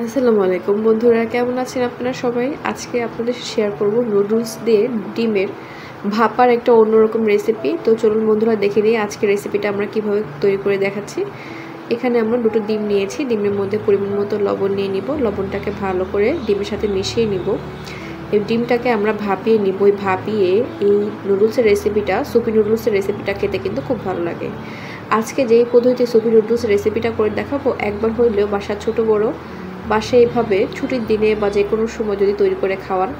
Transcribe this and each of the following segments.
আসসালামু আলাইকুম বন্ধুরা, কেমন আছেন আপনারা সবাই? আজকে আপনাদের সাথে শেয়ার করব নুডলস দিয়ে ডিমের ভাপার একটা অন্যরকম রেসিপি। তো চলুন বন্ধুরা দেখে নিই আজকে রেসিপিটা আমরা কিভাবে তৈরি করে দেখাচ্ছি। এখানে আমরা দুটো ডিম নিয়েছি, ডিমের মধ্যে পরিমাণ মতো লবণ নিয়ে নিব। লবণটাকে ভালো করে ডিমের সাথে মিশিয়ে নিব। এই ডিমটাকে আমরা ভাপিয়ে নিব। এই ভাপিয়ে এই নুডলসের রেসিপিটা, সুপি নুডলসের রেসিপিটা খেতে কিন্তু খুব ভালো লাগে। আজকে যেই পদ্ধতিতে সুপি নুডলসের রেসিপিটা করে দেখাবো, একবার হইলেও বাসার ছোট বড় বাসায় এভাবে ছুটির দিনে বা যে কোনো সময় যদি তৈরি করে খাওয়ান,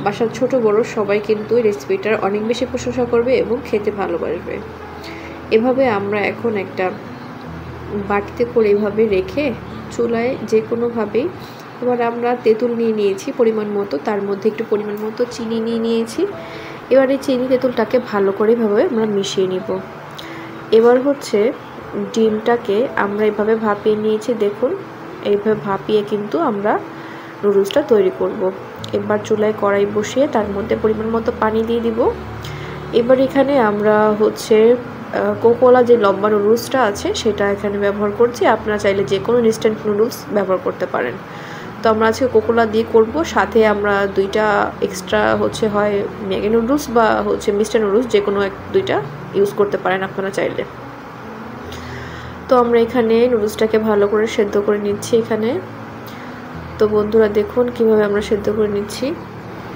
বাসার ছোট বড় সবাই কিন্তু এই রেসিপিটার অনেক বেশি প্রশংসা করবে এবং খেতে ভালোবাসবে। এভাবে আমরা এখন একটা বাটিতে করে এভাবে রেখে চুলায় যে কোনোভাবেই, এবার আমরা তেঁতুল নিয়ে নিয়েছি পরিমাণ মতো, তার মধ্যে একটু পরিমাণ মতো চিনি নিয়ে নিয়েছি। এবার এই চিনি তেঁতুলটাকে ভালো করে এভাবে আমরা মিশিয়ে নিব। এবার হচ্ছে ডিমটাকে আমরা এভাবে ভাপিয়ে নিয়েছি, দেখুন এইভাবে ভাপিয়ে কিন্তু আমরা নুডলসটা তৈরি করব। এবার চুলায় কড়াই বসিয়ে তার মধ্যে পরিমাণ মতো পানি দিয়ে দিব। এবার এখানে আমরা হচ্ছে কোকোলা যে লম্বা নুডলসটা আছে সেটা এখানে ব্যবহার করছি। আপনারা চাইলে যে কোনো ইনস্ট্যান্ট নুডলস ব্যবহার করতে পারেন। তো আমরা আজকে কোকোলা দিয়ে করব, সাথে আমরা দুইটা এক্সট্রা হচ্ছে হয় ম্যাগি নুডলস বা হচ্ছে মিস্টার নুডলস, যে কোনো দুইটা ইউজ করতে পারেন আপনারা চাইলে। তো আমরা এখানে নুডলসটাকে ভালো করে সেদ্ধ করে নিচ্ছি এখানে। তো বন্ধুরা দেখুন কিভাবে আমরা সেদ্ধ করে নিচ্ছি।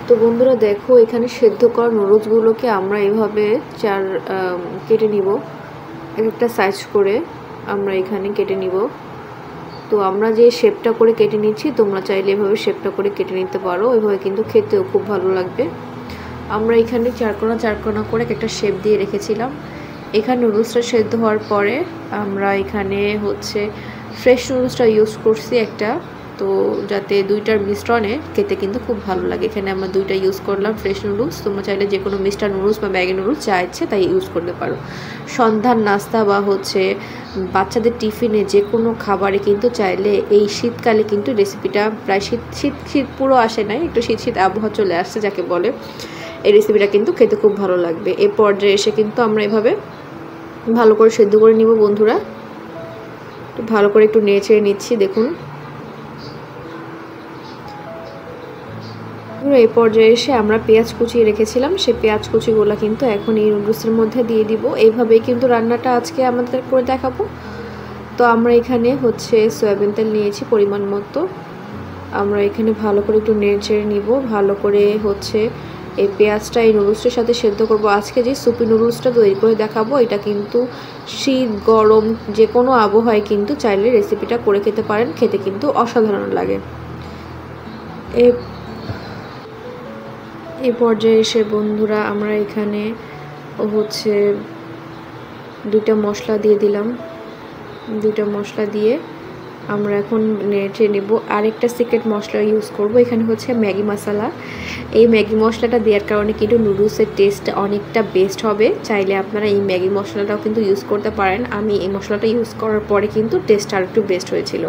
তো বন্ধুরা দেখো, এখানে সেদ্ধ করা নুডলসগুলোকে আমরা এভাবে কেটে নিব, একটা সাইজ করে আমরা এখানে কেটে নিব। তো আমরা যে শেপটা করে কেটে নিচ্ছি, তোমরা চাইলে এভাবে শেপটা করে কেটে নিতে পারো, এভাবে কিন্তু খেতেও খুব ভালো লাগবে। আমরা এখানে চারকোনা করে একটা শেপ দিয়ে রেখেছিলাম। এখানে নুডলসটা সেদ্ধ হওয়ার পরে আমরা এখানে হচ্ছে ফ্রেশ নুডলসটা ইউজ করছি একটা, তো যাতে দুইটার মিশ্রণে খেতে কিন্তু খুব ভালো লাগে। এখানে আমরা দুইটা ইউজ করলাম ফ্রেশ নুডলস। তোমরা চাইলে যে কোনো মিস্টার নুডলস বা ম্যাগি নুডলস যা ইচ্ছে তাই ইউজ করতে পারো। সন্ধ্যার নাস্তা বা হচ্ছে বাচ্চাদের টিফিনে যে কোনো খাবারে কিন্তু চাইলে এই শীতকালে কিন্তু রেসিপিটা, প্রায় শীত শীত শীত পুরো আসে নাই, একটু শীত শীত আবহাওয়া চলে আসছে যাকে বলে, এই রেসিপিটা কিন্তু খেতে খুব ভালো লাগবে। এই পর্যায়ে এসে কিন্তু আমরা এভাবে ভালো করে সেদ্ধ করে নিব বন্ধুরা। তো ভালো করে একটু নেড়ে ছেড়ে নিচ্ছি, দেখুন। এই পর্যায়ে এসে আমরা পেঁয়াজ কুচিয়ে রেখেছিলাম, সেই পেঁয়াজ কুচিগুলো কিন্তু এখন এই নুডলসের মধ্যে দিয়ে দিব। এইভাবেই কিন্তু রান্নাটা আজকে আমাদের করে দেখাবো। তো আমরা এখানে হচ্ছে সয়াবিন তেল নিয়েছি পরিমাণ মতো। আমরা এখানে ভালো করে একটু নেড়ে ছেড়ে নিব, ভালো করে হচ্ছে এই পেঁয়াজটা এই নুডলসটার সাথে সেদ্ধ করব। আজকে যে সুপি নুডলসটা তৈরি করে দেখাবো, এটা কিন্তু শীত গরম যে কোনো আবহাওয়ায় কিন্তু চাইলে রেসিপিটা করে খেতে পারেন, খেতে কিন্তু অসাধারণ লাগে। এই পর্যায়ে এসে বন্ধুরা আমরা এখানে হচ্ছে দুইটা মশলা দিয়ে দিলাম। দুইটা মশলা দিয়ে আমরা এখন নেড়ে নেব। আরেকটা সিক্রেট মশলা ইউজ করব, এখানে হচ্ছে ম্যাগি মশলা। এই ম্যাগি মশলাটা দেওয়ার কারণে কিন্তু নুডলসের টেস্ট অনেকটা বেস্ট হবে। চাইলে আপনারা এই ম্যাগি মশলাটাও কিন্তু ইউজ করতে পারেন। আমি এই মশলাটা ইউজ করার পরে কিন্তু টেস্ট আর একটু বেস্ট হয়েছিল।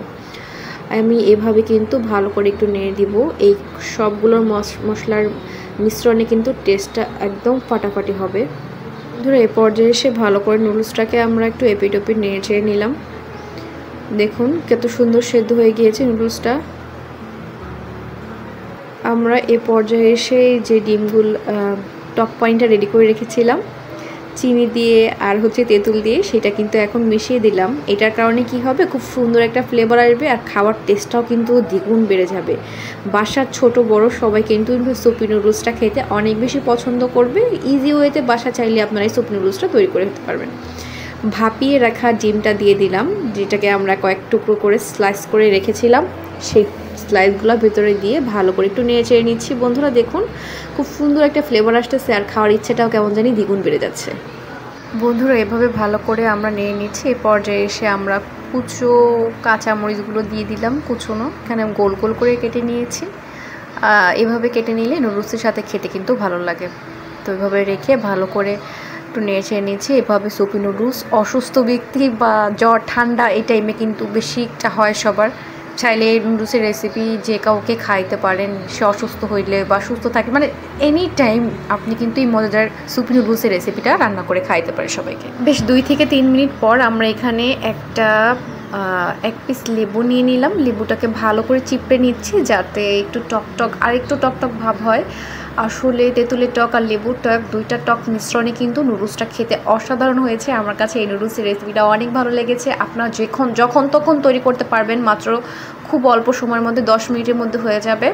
আমি এভাবে কিন্তু ভালো করে একটু নেড়ে দিব। এই সবগুলোর মশলার মিশ্রণে কিন্তু টেস্টটা একদম ফাটাফাটি হবে। ধরো এ পর্যায়ে এসে ভালো করে নুডলসটাকে আমরা একটু এপিট ওপিট নেড়ে ছেড়ে নিলাম। দেখুন কত সুন্দর সেদ্ধ হয়ে গিয়েছে নুডলসটা। আমরা এ পর্যায়ে এসে যে ডিমগুলো টক পয়েন্টটা রেডি করে রেখেছিলাম চিনি দিয়ে আর হচ্ছে তেঁতুল দিয়ে, সেটা কিন্তু এখন মিশিয়ে দিলাম। এটার কারণে কি হবে, খুব সুন্দর একটা ফ্লেভার আসবে আর খাওয়ার টেস্টটাও কিন্তু দ্বিগুণ বেড়ে যাবে। বাসার ছোট বড় সবাই কিন্তু সুপি নুডলসটা খেতে অনেক বেশি পছন্দ করবে। ইজি ওয়েতে বাসা চাইলে আপনারা এই সুপি নুডলসটা তৈরি করে খেতে পারবেন। ভাপিয়ে রাখা ডিমটা দিয়ে দিলাম, যেটাকে আমরা কয়েক টুকরো করে স্লাইস করে রেখেছিলাম, সেই স্লাইসগুলো ভিতরে দিয়ে ভালো করে একটু নেড়ে চেড়ে নিচ্ছি। বন্ধুরা দেখুন খুব সুন্দর একটা ফ্লেভার আসতেছে আর খাওয়ার ইচ্ছেটাও কেমন জানি দ্বিগুণ বেড়ে যাচ্ছে। বন্ধুরা এভাবে ভালো করে আমরা নেড়ে নিচ্ছি। এই পর্যায়ে এসে আমরা কুচো কাঁচামরিচগুলো দিয়ে দিলাম, কুচোনো, এখানে গোল গোল করে কেটে নিয়েছি। এভাবে কেটে নিলে নুডলসের সাথে খেতে কিন্তু ভালো লাগে। তো এভাবে রেখে ভালো করে একটু নেড়ে ছেড়ে নিয়েছি। এভাবে সুপি নুডলস অসুস্থ ব্যক্তি বা জ্বর ঠান্ডা এই টাইমে কিন্তু বেশিটা হয় সবার, চাইলে এই নুডলসের রেসিপি যে কাউকে খাইতে পারেন, সে অসুস্থ হইলে বা সুস্থ থাকে, মানে এনি টাইম আপনি কিন্তু এই মজাদার সুপি নুডলসের রেসিপিটা রান্না করে খাইতে পারেন সবাইকে। বেশ 2 থেকে 3 মিনিট পর আমরা এখানে একটা এক পিস লেবু নিয়ে নিলাম। লেবুটাকে ভালো করে চিপড়ে নিচ্ছি যাতে একটু টকটক আর একটু টকটক ভাব হয়। আসলে তেঁতুলের টক আর লেবুর টক দুইটা টক মিশ্রণে কিন্তু নুডলসটা খেতে অসাধারণ হয়েছে। আমার কাছে এই নুডলসের রেসিপিটা অনেক ভালো লেগেছে। আপনারা যখন তখন তৈরি করতে পারবেন, মাত্র খুব অল্প সময়ের মধ্যে 10 মিনিটের মধ্যে হয়ে যাবে।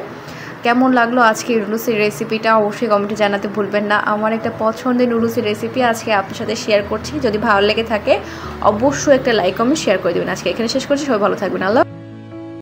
কেমন লাগলো আজকে নুডলসের রেসিপিটা অবশ্যই কমেন্টে জানাতে ভুলবেন না। আমার একটা পছন্দের নুডলসের রেসিপি আজকে আপনার সাথে শেয়ার করছি। যদি ভালো লেগে থাকে অবশ্যই একটা লাইক কমেন্ট শেয়ার করে দেবেন। আজকে এখানে শেষ করছি। সবাই ভালো থাকবেন। আল্লাহ।